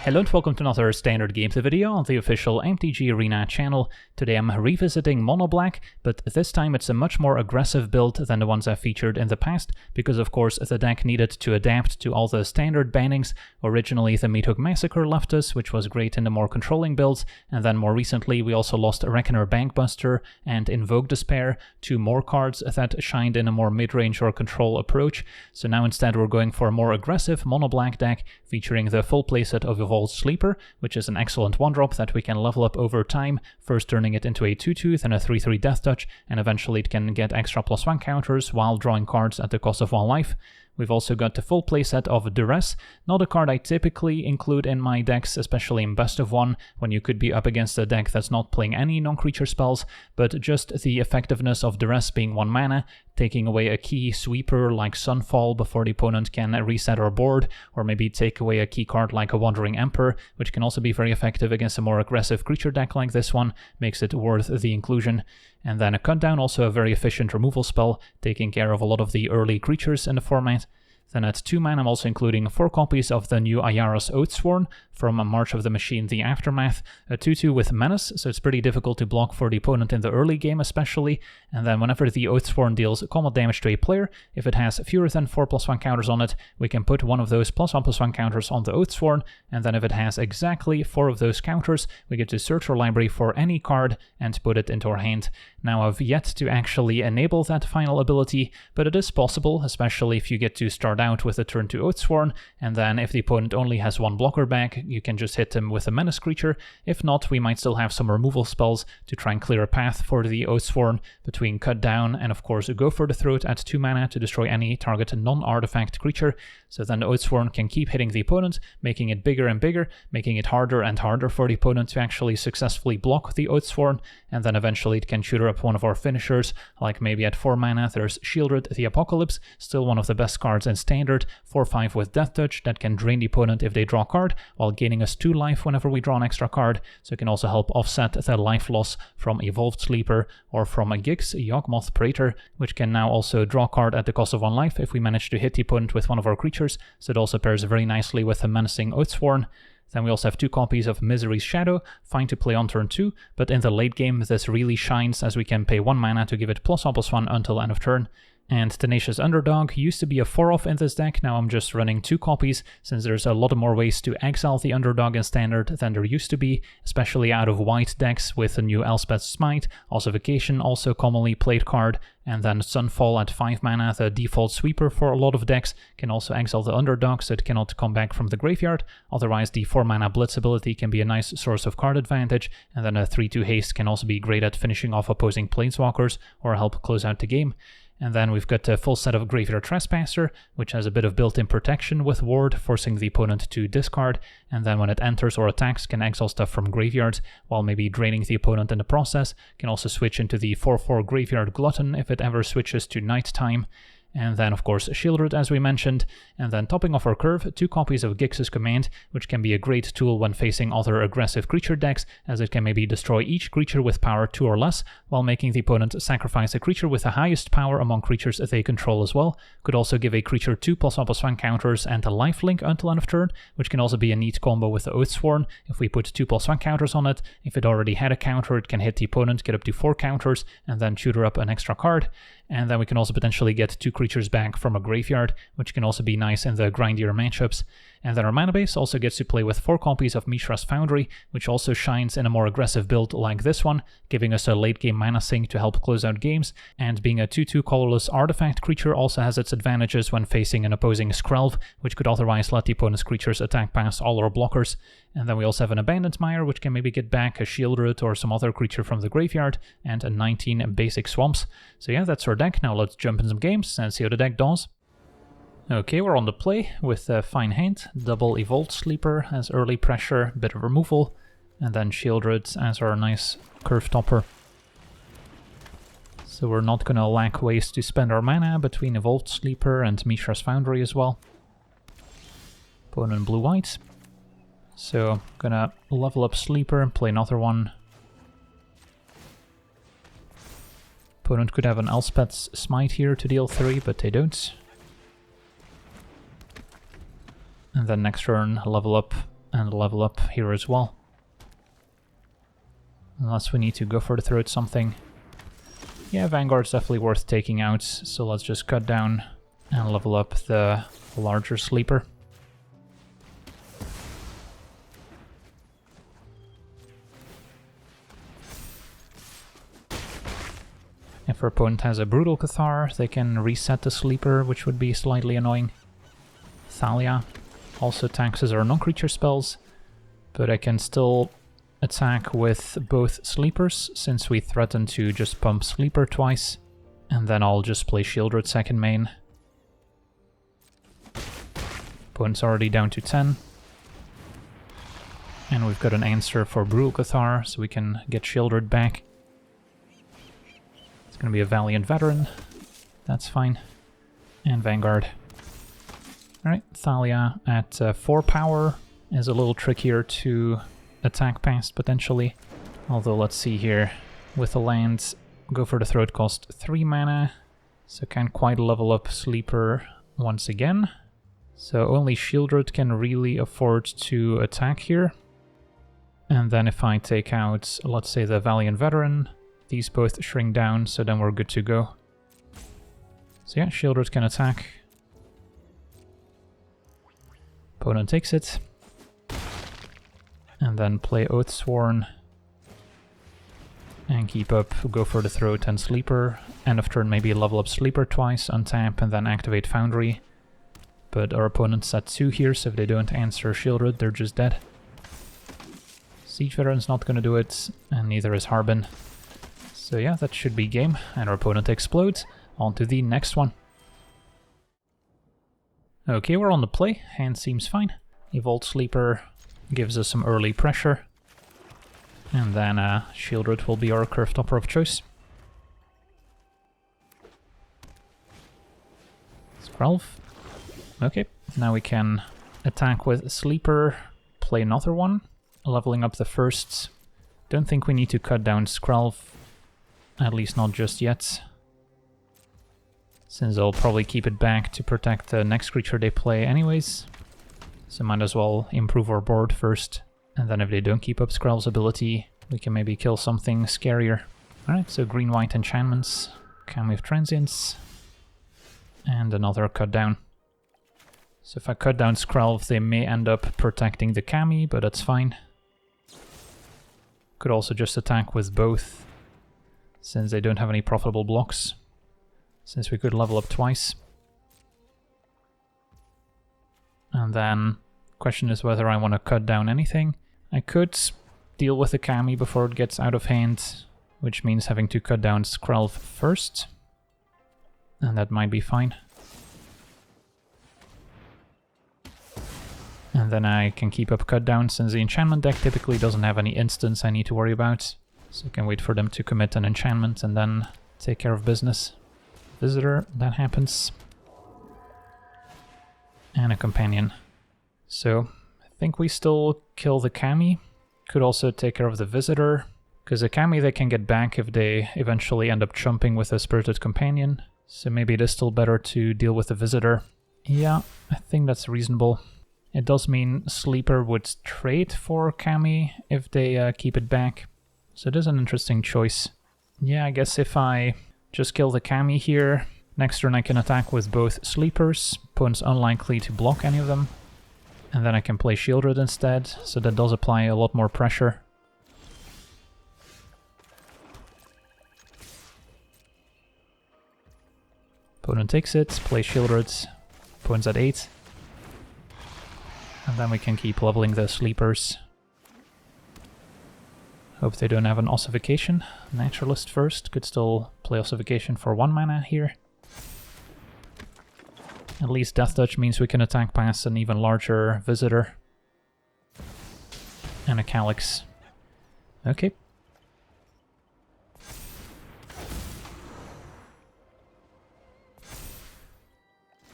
Hello and welcome to another Standard Games video on the official MTG Arena channel. Today I'm revisiting Monoblack, but this time it's a much more aggressive build than the ones I've featured in the past, because of course the deck needed to adapt to all the standard bannings. Originally the Meathook Massacre left us, which was great in the more controlling builds, and then more recently we also lost Reckoner Bankbuster and Invoke Despair, two more cards that shined in a more mid-range or control approach. So now instead we're going for a more aggressive Monoblack deck, featuring the full playset of Evolved Sleeper, which is an excellent 1-drop that we can level up over time, first turning it into a 2/2, then a 3/3 Death Touch, and eventually it can get extra +1 counters while drawing cards at the cost of 1 life. We've also got the full playset of Duress, not a card I typically include in my decks, especially in best of 1, when you could be up against a deck that's not playing any non-creature spells, but just the effectiveness of Duress being 1 mana, taking away a key sweeper like Sunfall before the opponent can reset our board, or maybe take away a key card like a Wandering Emperor, which can also be very effective against a more aggressive creature deck like this one, makes it worth the inclusion. And then a Cut Down, also a very efficient removal spell, taking care of a lot of the early creatures in the format. Then at 2 mana I'm also including 4 copies of the new Ayara's Oathsworn from March of the Machine The Aftermath, a 2/2 with Menace, so it's pretty difficult to block for the opponent in the early game especially, and then whenever the Oathsworn deals combat damage to a player, if it has fewer than 4 +1 counters on it, we can put one of those +1/+1 counters on the Oathsworn, and then if it has exactly 4 of those counters, we get to search our library for any card and put it into our hand. Now I've yet to actually enable that final ability, but it is possible, especially if you get to start out with a turn to Oathsworn, and then if the opponent only has 1 blocker back, you can just hit him with a Menace creature. If not, we might still have some removal spells to try and clear a path for the Oathsworn between Cut Down and of course Go for the Throat at 2 mana to destroy any target non-artifact creature. So then the Oathsworn can keep hitting the opponent, making it bigger and bigger, making it harder and harder for the opponent to actually successfully block the Oathsworn, and then eventually it can shoot up one of our finishers, like maybe at 4 mana there's Shieldred the Apocalypse, still one of the best cards in Standard, 4/5 with Death Touch that can drain the opponent if they draw a card, while gaining us 2 life whenever we draw an extra card, so it can also help offset the life loss from Evolved Sleeper or from a Gix Yawgmoth Praetor, which can now also draw a card at the cost of 1 life if we manage to hit the opponent with one of our creatures, so it also pairs very nicely with a menacing Oathsworn. Then we also have 2 copies of Misery's Shadow, fine to play on turn 2, but in the late game this really shines as we can pay 1 mana to give it +1/+1 until end of turn. And Tenacious Underdog used to be a 4-off in this deck, now I'm just running 2 copies, since there's a lot more ways to exile the Underdog in Standard than there used to be, especially out of white decks with the new Elspeth's Smite, Ossification, also commonly played card, and then Sunfall at 5 mana, the default sweeper for a lot of decks, can also exile the Underdog so it cannot come back from the graveyard, otherwise the 4 mana Blitz ability can be a nice source of card advantage, and then a 3/2 haste can also be great at finishing off opposing Planeswalkers or help close out the game. And then we've got a full set of Graveyard Trespasser, which has a bit of built-in protection with Ward, forcing the opponent to discard, and then when it enters or attacks can exile stuff from graveyards, while maybe draining the opponent in the process. Can also switch into the 4/4 Graveyard Glutton if it ever switches to nighttime. And then of course Shieldred as we mentioned, and then topping off our curve, 2 copies of Gix's Command, which can be a great tool when facing other aggressive creature decks, as it can maybe destroy each creature with power 2 or less, while making the opponent sacrifice a creature with the highest power among creatures that they control as well. Could also give a creature 2 +1/+1 counters and a lifelink until end of turn, which can also be a neat combo with the Oathsworn. If we put 2 +1 counters on it, if it already had a counter, it can hit the opponent, get up to 4 counters, and then tutor up an extra card. And then we can also potentially get 2 creatures back from a graveyard, which can also be nice in the grindier matchups. And then our mana base also gets to play with 4 copies of Mishra's Foundry, which also shines in a more aggressive build like this one, giving us a late game mana sink to help close out games, and being a 2/2 colorless artifact creature also has its advantages when facing an opposing Skrelv, which could otherwise let the opponent's creatures attack past all our blockers. And then we also have an Abandoned Mire, which can maybe get back a Shieldred or some other creature from the graveyard, and a 19 basic Swamps. So yeah, that's our deck. Now let's jump in some games and see how the deck does. Okay, we're on the play with a fine hand, double Evolved Sleeper as early pressure, bit of removal, and then Shieldred as our nice curve topper. So we're not gonna lack ways to spend our mana between Evolved Sleeper and Mishra's Foundry as well. Opponent blue-white. So gonna level up Sleeper and play another one. Opponent could have an Elspeth's Smite here to deal 3, but they don't. And then next turn level up and level up here as well. Unless we need to go for the throat something. Yeah, Vanguard's definitely worth taking out, so let's just cut down and level up the larger sleeper. If our opponent has a Brutal Cathar, they can reset the sleeper, which would be slightly annoying. Thalia also taxes our non-creature spells, but I can still attack with both sleepers, since we threaten to just pump sleeper twice, and then I'll just play Shieldred second main. Opponent's already down to 10. And we've got an answer for Brutal Cathar, so we can get Shieldred back. It's gonna be a Valiant Veteran, that's fine. And Vanguard. Alright, Thalia at 4 power is a little trickier to attack past, potentially. Although, let's see here. With the lands, go for the throat, cost 3 mana. So can't quite level up Sleeper once again. So only Shieldred can really afford to attack here. And then if I take out, let's say, the Valiant Veteran, these both shrink down, so then we're good to go. So yeah, Shieldred can attack. Opponent takes it. And then play Oathsworn. And keep up, go for the throat and Sleeper. End of turn, maybe level up Sleeper twice, untap, and then activate Foundry. But our opponent's at 2 here, so if they don't answer Shieldred, they're just dead. Siege Veteran's not gonna do it, and neither is Harbin. So yeah, that should be game, and our opponent explodes. On to the next one. Okay, we're on the play, hand seems fine. Evolved Sleeper gives us some early pressure. And then Shieldred will be our curve topper of choice. Skrelv. Okay, now we can attack with Sleeper, play another one, leveling up the first. Don't think we need to cut down Skrelv, at least not just yet. Since I'll probably keep it back to protect the next creature they play anyways. So might as well improve our board first. And then if they don't keep up Skrelv's ability, we can maybe kill something scarier. Alright, so green-white enchantments, Kami of Transience, and another cut down. So if I cut down Skrelv, they may end up protecting the Kami, but that's fine. Could also just attack with both, since they don't have any profitable blocks. Since we could level up twice. And then, question is whether I want to cut down anything. I could deal with the Kami before it gets out of hand, which means having to cut down Skrelv first. And that might be fine. And then I can keep up cut down, since the enchantment deck typically doesn't have any instants I need to worry about. So I can wait for them to commit an enchantment and then take care of business. Visitor, that happens. And a companion. So I think we still kill the Kami. Could also take care of the Visitor, because the Kami they can get back if they eventually end up chumping with a Spirited Companion. So maybe it is still better to deal with the Visitor. Yeah, I think that's reasonable. It does mean Sleeper would trade for Kami if they keep it back. So it is an interesting choice. Yeah, I guess if I just kill the Kami here, next turn I can attack with both Sleepers. Opponent's unlikely to block any of them. And then I can play Shieldred instead, so that does apply a lot more pressure. Opponent takes it, play Shieldred. Opponent's at 8. And then we can keep leveling the Sleepers. Hope they don't have an Ossification. Naturalist first, could still play Ossification for 1 mana here. At least Death Touch means we can attack past an even larger Visitor. And a Calyx. Okay.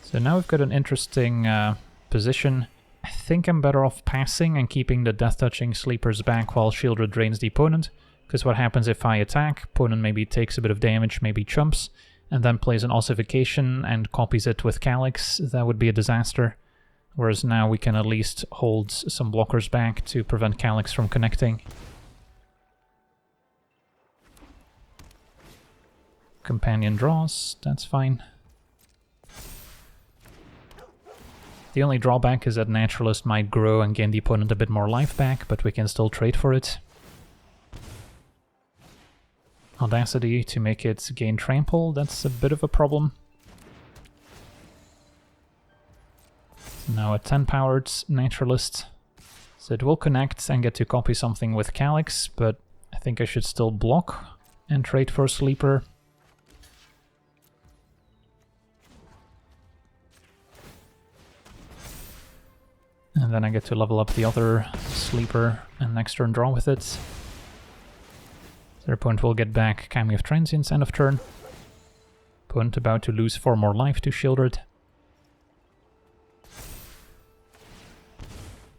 So now we've got an interesting position. I think I'm better off passing and keeping the Death Touching Sleepers back while Shieldred drains the opponent. Because what happens if I attack, opponent maybe takes a bit of damage, maybe chumps, and then plays an Ossification and copies it with Calyx. That would be a disaster. Whereas now we can at least hold some blockers back to prevent Calyx from connecting. Companion draws, that's fine. The only drawback is that Naturalist might grow and gain the opponent a bit more life back, but we can still trade for it. Audacity to make it gain trample, that's a bit of a problem. Now a 10-powered Naturalist. So it will connect and get to copy something with Calyx, but I think I should still block and trade for a Sleeper. And then I get to level up the other Sleeper and next turn draw with it. Their opponent will get back Cameo of Transience end of turn. Opponent about to lose 4 more life to Shieldred.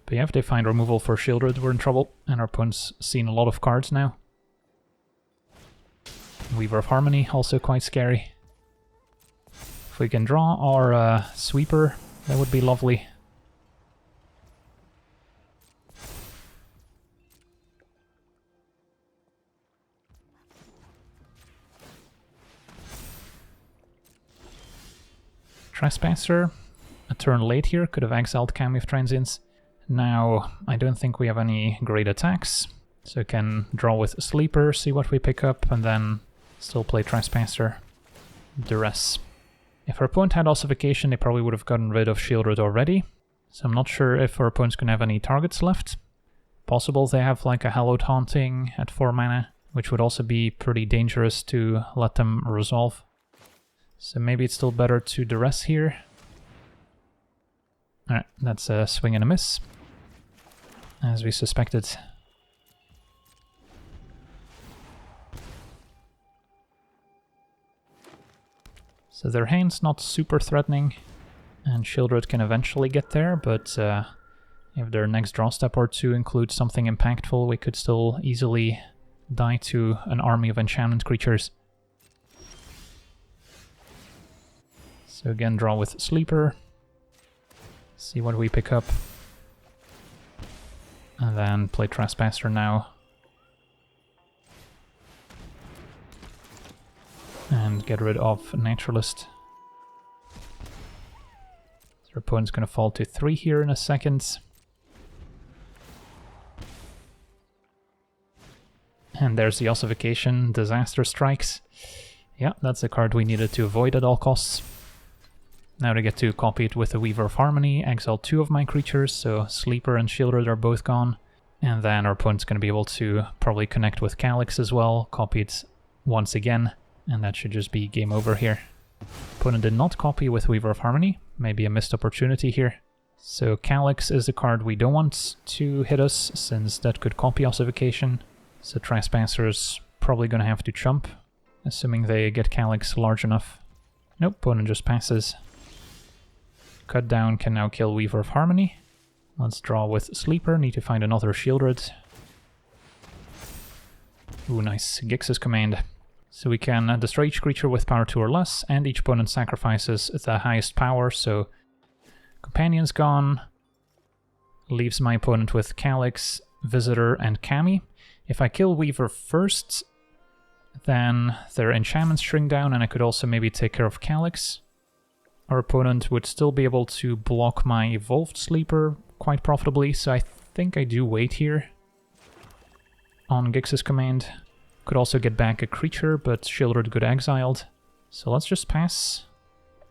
But yeah, if they find removal for Shieldred, we're in trouble, and our opponent's seen a lot of cards now. Weaver of Harmony, also quite scary. If we can draw our Sweeper, that would be lovely. Trespasser, a turn late here, could have exiled Cameo of Transience. Now, I don't think we have any great attacks, so can draw with Sleeper, see what we pick up, and then still play Trespasser. Duress. If our opponent had Ossification, they probably would have gotten rid of Shieldred already, so I'm not sure if our opponent's gonna have any targets left. Possible they have like a Hallowed Haunting at 4 mana, which would also be pretty dangerous to let them resolve. So maybe it's still better to Duress here. Alright, that's a swing and a miss, as we suspected. So their hand's not super threatening, and Shieldred can eventually get there, but if their next draw step or two includes something impactful, we could still easily die to an army of enchantment creatures. So again, draw with Sleeper, see what we pick up, and then play Trespasser now. And get rid of Naturalist. Their opponent's gonna fall to 3 here in a second. And there's the Ossification, Disaster Strikes. Yeah, that's a card we needed to avoid at all costs. Now to get to copy it with the Weaver of Harmony, exile 2 of my creatures, so Sleeper and Shieldred are both gone. And then our opponent's going to be able to probably connect with Calyx as well, copy it once again, and that should just be game over here. Opponent did not copy with Weaver of Harmony, maybe a missed opportunity here. So Calyx is the card we don't want to hit us, since that could copy Ossification. So Trespasser's probably going to have to chump, assuming they get Calyx large enough. Nope, opponent just passes. Cut down can now kill Weaver of Harmony. Let's draw with Sleeper, need to find another Shieldred. Ooh, nice. Gix's Command. So we can destroy each creature with power 2 or less, and each opponent sacrifices the highest power, so Companion's gone. Leaves my opponent with Calyx, Visitor, and Kami. If I kill Weaver first, then their enchantments shrink down, and I could also maybe take care of Calyx. Our opponent would still be able to block my Evolved Sleeper quite profitably, so I think I do wait here on Gix's Command. Could also get back a creature, but Shieldred got exiled. So let's just pass.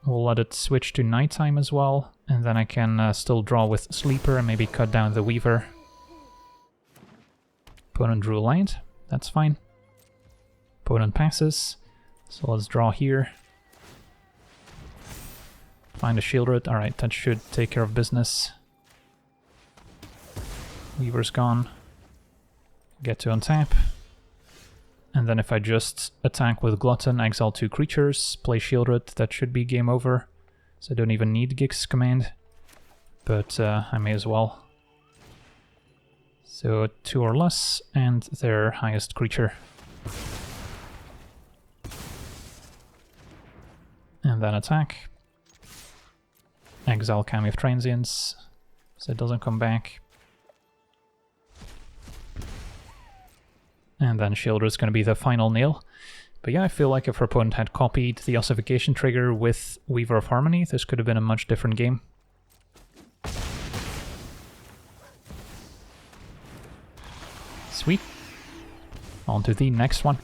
We'll let it switch to nighttime as well, and then I can still draw with Sleeper and maybe cut down the Weaver. Opponent drew a land, that's fine. Opponent passes, so let's draw here. Find a Shieldred, alright, that should take care of business. Weaver's gone. Get to untap. And then if I just attack with Glutton, exile 2 creatures, play Shieldred, that should be game over. So I don't even need Gix's Command, but I may as well. So 2 or less, and their highest creature. And then attack. Exile Cameo of Transients, so it doesn't come back. And then Shielder is going to be the final nail. But yeah, I feel like if our opponent had copied the Ossification trigger with Weaver of Harmony, this could have been a much different game. Sweet. On to the next one.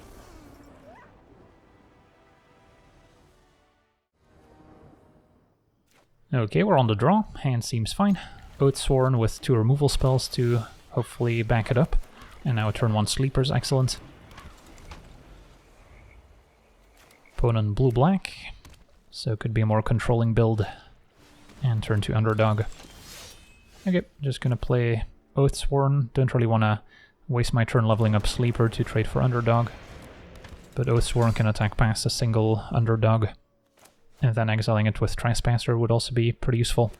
Okay, we're on the draw. Hand seems fine. Oathsworn with 2 removal spells to hopefully back it up. And now a turn 1 sleepers, excellent. Opponent blue-black, so it could be a more controlling build. And turn 2 underdog. Okay, just gonna play Oathsworn. Don't really want to waste my turn leveling up sleeper to trade for underdog. But Oathsworn can attack past a single underdog. And then exiling it with Trespasser would also be pretty useful.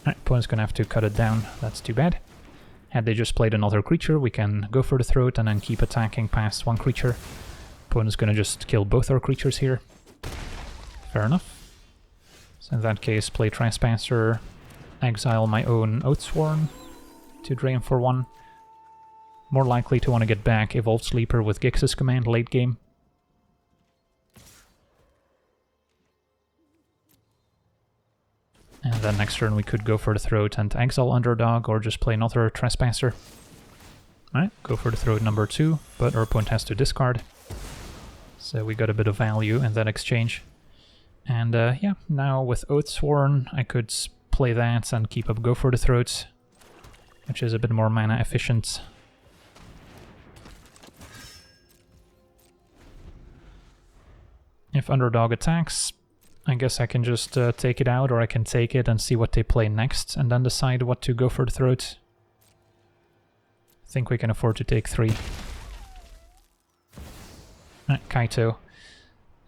Alright, opponent's gonna have to cut it down, that's too bad. Had they just played another creature, we can go for the throat and then keep attacking past one creature. Opponent's gonna just kill both our creatures here. Fair enough. So in that case, play Trespasser, exile my own Oathsworn to drain for 1. More likely to want to get back Evolved Sleeper with Gix's command late game. And then next turn we could go for the throat and exile underdog, or just play another Trespasser. Alright, go for the throat number 2, but our opponent has to discard. So we got a bit of value in that exchange. And yeah, now with Oathsworn I could play that and keep up go for the throat, which is a bit more mana efficient. If underdog attacks, I guess I can just take it out, or I can take it and see what they play next, and then decide what to go for the throat. I think we can afford to take 3. Kaito.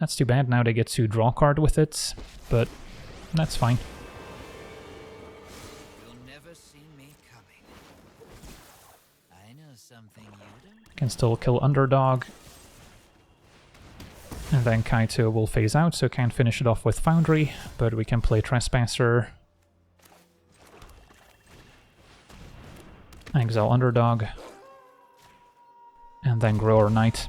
That's too bad, now they get to draw a card with it, but that's fine. You'll never see me coming. I know something you don't. Can still kill underdog. And then Kaito will phase out, so can't finish it off with Foundry, but we can play Trespasser. Exile underdog. And then grow our knight.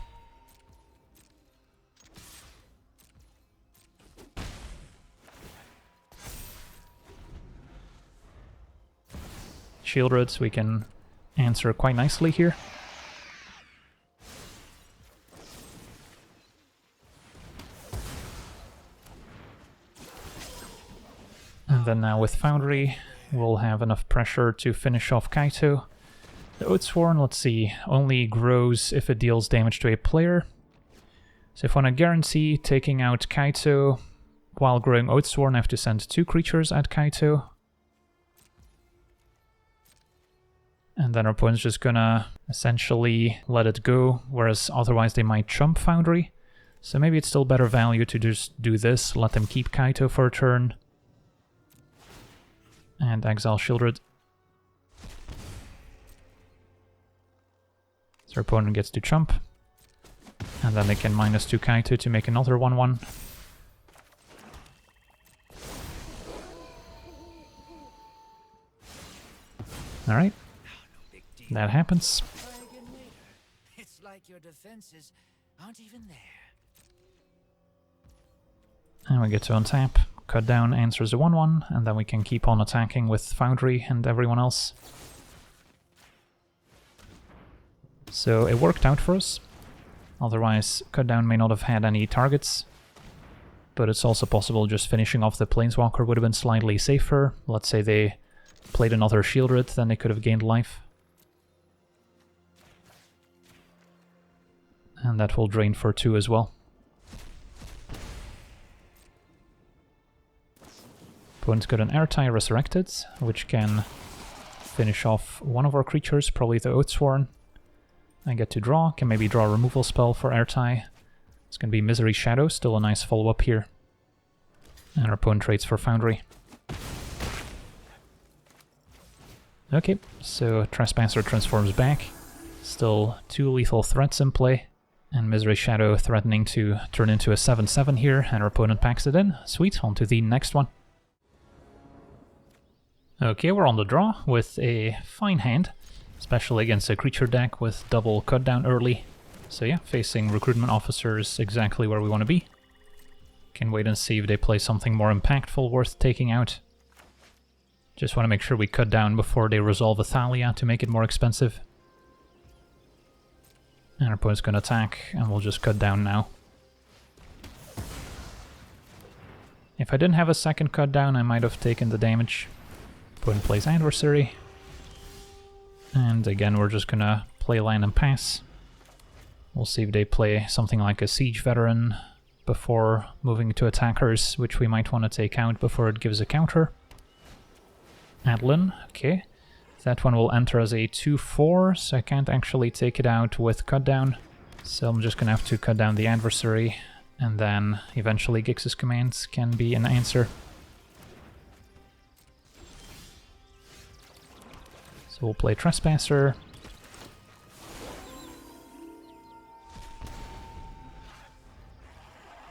Shieldred, we can answer quite nicely here. And then now with Foundry, we'll have enough pressure to finish off Kaito. The Oathsworn, let's see, only grows if it deals damage to a player. So if I want to guarantee taking out Kaito while growing Oathsworn, I have to send 2 creatures at Kaito. And then our opponent's just gonna essentially let it go, whereas otherwise they might chump Foundry. So maybe it's still better value to just do this, let them keep Kaito for a turn. And exile Shieldred. So our opponent gets to chump. And then they can -2 Kaito to make another 1/1. Alright. That happens. It's like your defenses aren't even there. And we get to untap. Cut down answers a 1/1, and then we can keep on attacking with Foundry and everyone else. So it worked out for us. Otherwise, cut down may not have had any targets. But it's also possible just finishing off the Planeswalker would have been slightly safer. Let's say they played another Shieldred, then they could have gained life. And that will drain for 2 as well. Opponent's got an Airtie Resurrected, which can finish off one of our creatures, probably the Oathsworn. I get to draw, can maybe draw a removal spell for Airtie. It's going to be Misery Shadow, still a nice follow-up here. And our opponent trades for Foundry. Okay, so Trespasser transforms back. Still 2 lethal threats in play. And Misery Shadow threatening to turn into a 7/7 here, and our opponent packs it in. Sweet, on to the next one. Okay, we're on the draw with a fine hand, especially against a creature deck with double cut down early. So yeah, facing Recruitment Officers exactly where we want to be. Can wait and see if they play something more impactful worth taking out. Just want to make sure we cut down before they resolve Athalia to make it more expensive. And our opponent's going to attack, and we'll just cut down now. If I didn't have a second cut down, I might have taken the damage. Opponent plays Adversary. And again, we're just going to play land and pass. We'll see if they play something like a Siege Veteran before moving to attackers, which we might want to take out before it gives a counter. Adlin, okay. That one will enter as a 2/4, so I can't actually take it out with cut down. So I'm just going to have to cut down the Adversary, and then eventually Gix's commands can be an answer. So we'll play Trespasser.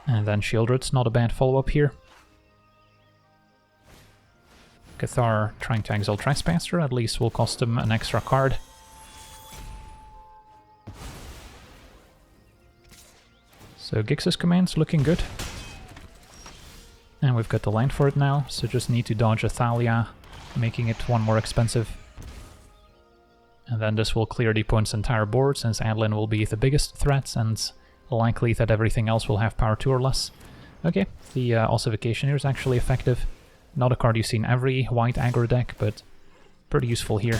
And then Shieldred's not a bad follow-up here. Cathar trying to exile Trespasser, at least will cost him an extra card. So Gix's command's looking good. And we've got the land for it now, so just need to dodge Athalia, making it one more expensive. And then this will clear the opponent's entire board, since Adlin will be the biggest threat, and likely that everything else will have power 2 or less. Okay, the ossification here is actually effective. Not a card you see in every white aggro deck, but pretty useful here.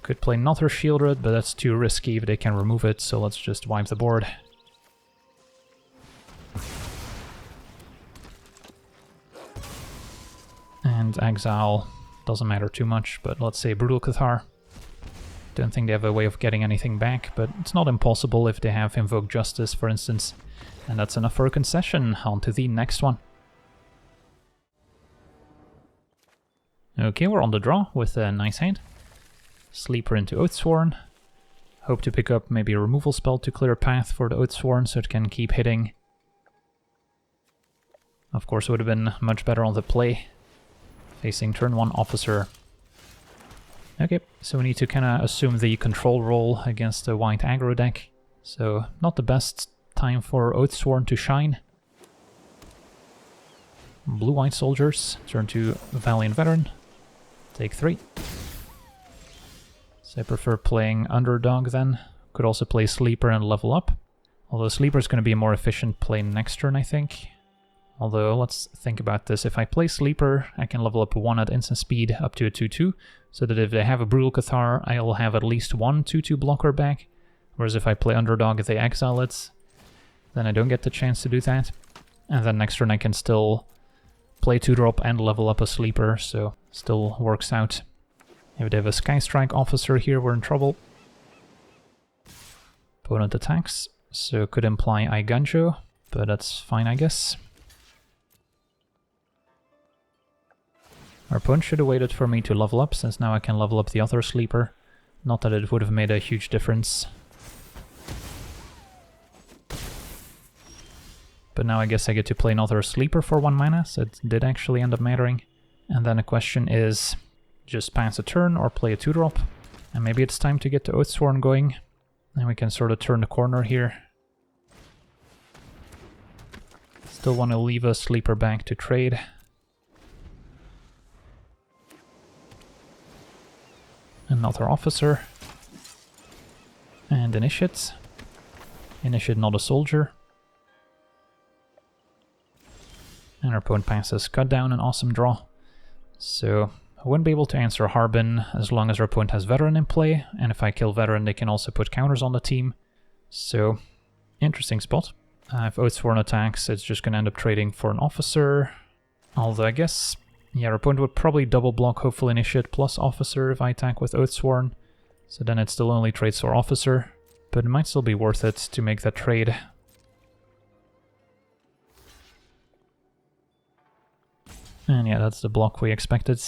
Could play another Shieldred, but that's too risky if they can remove it, so let's just wipe the board. And exile doesn't matter too much, but let's say Brutal Cathar. Don't think they have a way of getting anything back, but it's not impossible if they have Invoke Justice, for instance. And that's enough for a concession. On to the next one. Okay, we're on the draw with a nice hand. Sleeper into Oathsworn. Hope to pick up maybe a removal spell to clear a path for the Oathsworn so it can keep hitting. Of course, it would have been much better on the play. Facing turn 1 Officer. Okay, so we need to kind of assume the control role against the white aggro deck. So, not the best time for Oathsworn to shine. Blue-white soldiers, turn to Valiant Veteran. Take 3. So I prefer playing Underdog then. Could also play Sleeper and level up. Although Sleeper is going to be a more efficient play next turn, I think. Although, let's think about this. If I play Sleeper, I can level up 1 at instant speed up to a 2/2, so that if they have a Brutal Cathar, I'll have at least 1 2/2 blocker back. Whereas if I play Underdog, if they exile it, then I don't get the chance to do that. And then next turn I can still play 2-drop and level up a Sleeper, so still works out. If they have a Sky Strike Officer here, we're in trouble. Opponent attacks, so could imply Aiganjo, but that's fine, I guess. Our opponent should have waited for me to level up, since now I can level up the other Sleeper. Not that it would have made a huge difference. But now I guess I get to play another Sleeper for 1 mana, so it did actually end up mattering. And then the question is, just pass a turn or play a 2-drop. And maybe it's time to get the Oathsworn going. And we can sort of turn the corner here. Still want to leave a Sleeper back to trade. Another Officer. And Initiate. Initiate, not a soldier. And our opponent passes Cut Down, an awesome draw. So I wouldn't be able to answer Harbin as long as our opponent has Veteran in play, and if I kill Veteran they can also put counters on the team. So, interesting spot. If Oathsworn attacks, it's just going to end up trading for an Officer. Although I guess, yeah, our opponent would probably double block Hopeful Initiate plus Officer if I attack with Oathsworn. So then it still only trades for Officer, but it might still be worth it to make that trade. And yeah, that's the block we expected.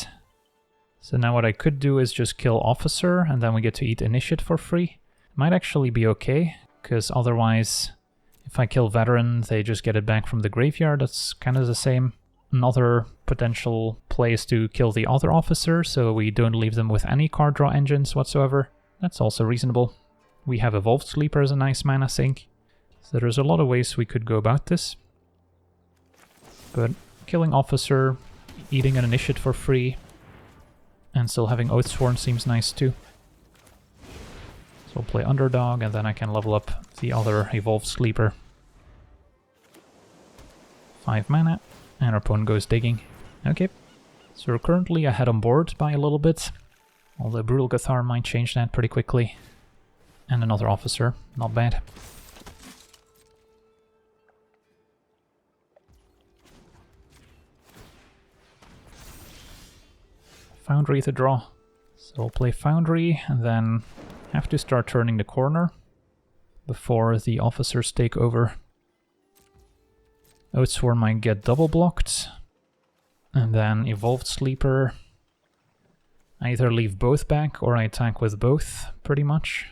So now what I could do is just kill Officer, and then we get to eat Initiate for free. Might actually be okay, because otherwise, if I kill Veteran, they just get it back from the graveyard. That's kind of the same. Another potential play is to kill the other Officer, so we don't leave them with any card draw engines whatsoever. That's also reasonable. We have Evolved Sleeper as a nice mana sink. So there's a lot of ways we could go about this. But killing Officer, eating an Initiate for free, and still having Oathsworn seems nice too. So we'll play Underdog, and then I can level up the other Evolved Sleeper. 5 mana, and our opponent goes digging. Okay, so we're currently ahead on board by a little bit, although Brutal Cathar might change that pretty quickly. And another Officer, not bad. Foundry to draw. So we'll play Foundry and then have to start turning the corner before the Officers take over. Oathsworn might get double blocked. And then Evolved Sleeper. I either leave both back or I attack with both, pretty much.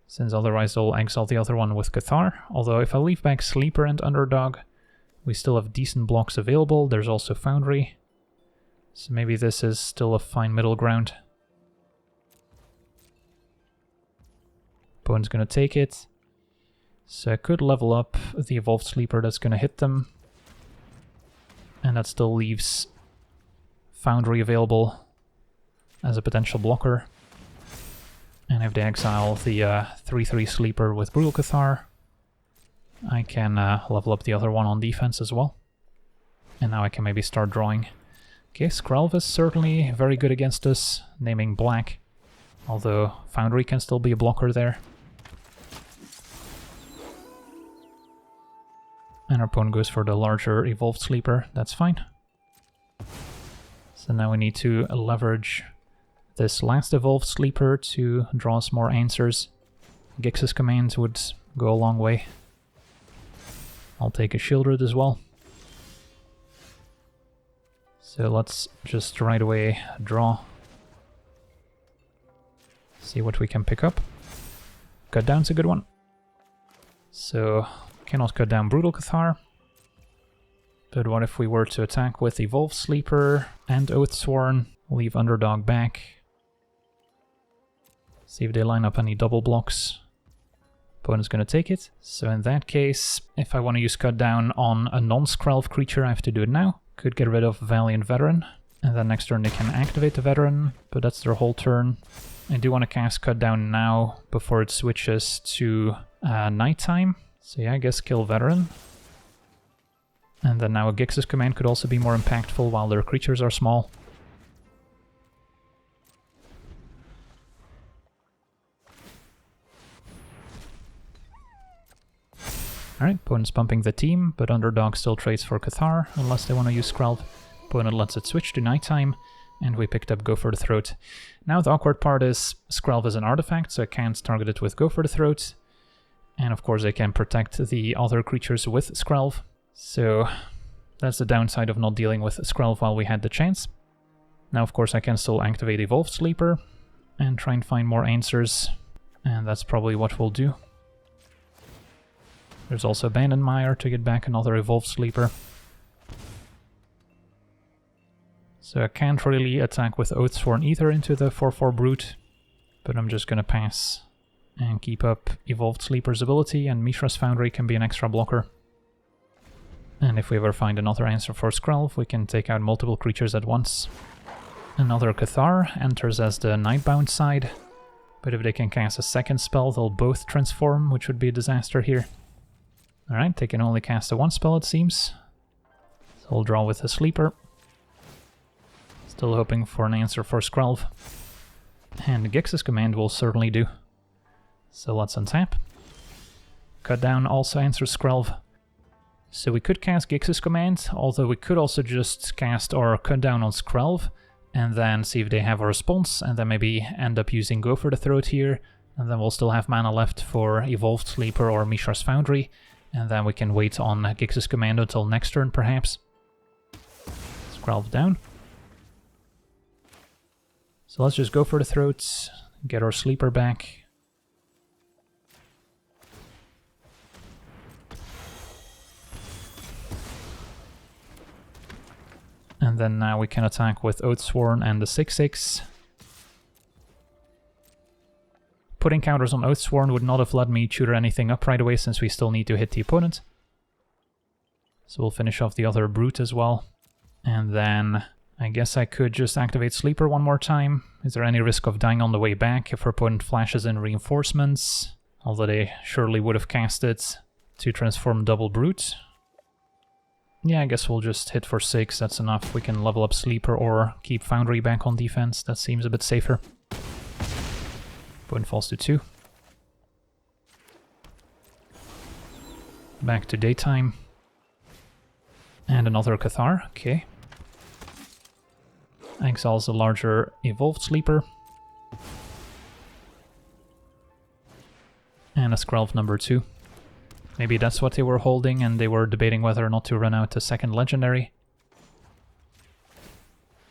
Since otherwise I'll exile the other one with Cathar. Although if I leave back Sleeper and Underdog, we still have decent blocks available. There's also Foundry. So maybe this is still a fine middle ground. Opponent's gonna take it. So I could level up the Evolved Sleeper that's gonna hit them. And that still leaves Foundry available as a potential blocker. And if they exile the 3/3 Sleeper with Brutal Cathar, I can level up the other one on defense as well. And now I can maybe start drawing. Okay, Skrelv is certainly very good against us, naming black, although Foundry can still be a blocker there. And our opponent goes for the larger Evolved Sleeper, that's fine. So now we need to leverage this last Evolved Sleeper to draw us more answers. Gix's command would go a long way. I'll take a Shieldred as well. So let's just right away draw. See what we can pick up. Cut down's a good one. So cannot cut down Brutal Cathar. But what if we were to attack with Evolved Sleeper and Oathsworn, leave Underdog back. See if they line up any double blocks. Opponent's gonna take it. So in that case, if I want to use cut down on a non-Skrelv creature, I have to do it now. Could get rid of Valiant Veteran, and then next turn they can activate the Veteran, but that's their whole turn. I do want to cast Cut Down now, before it switches to nighttime. So yeah, I guess kill Veteran. And then now a Gix's command could also be more impactful while their creatures are small. Alright, opponent's pumping the team, but Underdog still trades for Cathar, unless they want to use Skrelv. Opponent lets it switch to nighttime, and we picked up Go for the Throat. Now the awkward part is, Skrelv is an artifact, so I can't target it with Go for the Throat. And of course I can protect the other creatures with Skrelv. So that's the downside of not dealing with Skrelv while we had the chance. Now of course I can still activate Evolved Sleeper, and try and find more answers. And that's probably what we'll do. There's also Abandon Mire to get back another Evolved Sleeper. So I can't really attack with Oathsworn either into the 4/4 Brute, but I'm just gonna pass and keep up Evolved Sleeper's ability, and Mishra's Foundry can be an extra blocker. And if we ever find another answer for Skrelv, we can take out multiple creatures at once. Another Cathar enters as the Nightbound side, but if they can cast a second spell, they'll both transform, which would be a disaster here. Alright, they can only cast a one spell it seems. So we'll draw with a Sleeper. Still hoping for an answer for Skrelv. And Gix's command will certainly do. So let's untap. Cut down also answers Skrelv. So we could cast Gix's command, although we could also just cast our cut down on Skrelv, and then see if they have a response, and then maybe end up using Go for the Throat here, and then we'll still have mana left for Evolved Sleeper or Mishra's Foundry. And then we can wait on Gix's command until next turn, perhaps. Skrelv down. So let's just go for the throats, get our sleeper back. And then now we can attack with Oathsworn and the 6/6. Putting counters on Oathsworn would not have let me tutor anything up right away since we still need to hit the opponent. So we'll finish off the other Brute as well. And then I guess I could just activate Sleeper one more time. Is there any risk of dying on the way back if our opponent flashes in reinforcements? Although they surely would have cast it to transform double Brute. Yeah, I guess we'll just hit for 6, that's enough. We can level up Sleeper or keep Foundry back on defense, that seems a bit safer. Opponent falls to 2. Back to daytime. And another Cathar, okay. Exiles a larger evolved Sleeper. And a Skrelv number 2. Maybe that's what they were holding and they were debating whether or not to run out a second legendary.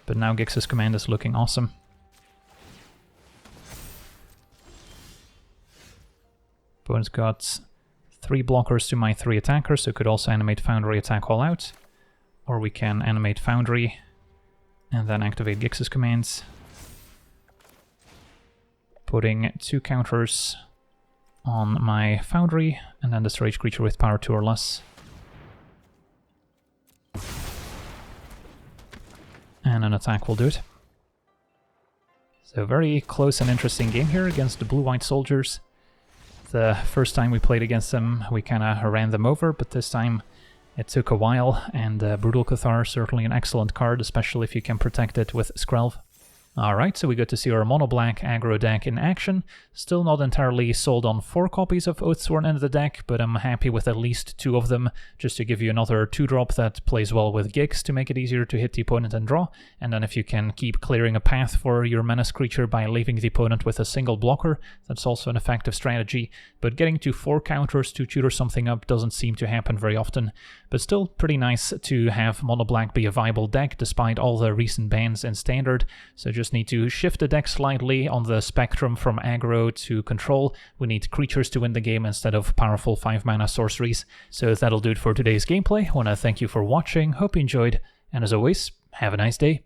But now Gix's command is looking awesome. Opponent's got 3 blockers to my 3 attackers, so could also animate Foundry, attack all out. Or we can animate Foundry and then activate Gix's commands. Putting 2 counters on my Foundry, and then destroy each creature with power 2 or less. And an attack will do it. So very close and interesting game here against the blue-white soldiers. The first time we played against them, we kinda ran them over, but this time it took a while, and Brutal Cathar, certainly an excellent card, especially if you can protect it with Skrelv. Alright, so we got to see our Monoblack Aggro deck in action. Still not entirely sold on 4 copies of Oathsworn in the deck, but I'm happy with at least 2 of them, just to give you another 2-drop that plays well with Gix to make it easier to hit the opponent and draw. And then if you can keep clearing a path for your menace creature by leaving the opponent with a single blocker, that's also an effective strategy. But getting to 4 counters to tutor something up doesn't seem to happen very often. But still pretty nice to have Monoblack be a viable deck despite all the recent bans in Standard. So just need to shift the deck slightly on the spectrum from aggro to control. We need creatures to win the game instead of powerful 5-mana sorceries. So that'll do it for today's gameplay. I want to thank you for watching, hope you enjoyed, and as always, have a nice day.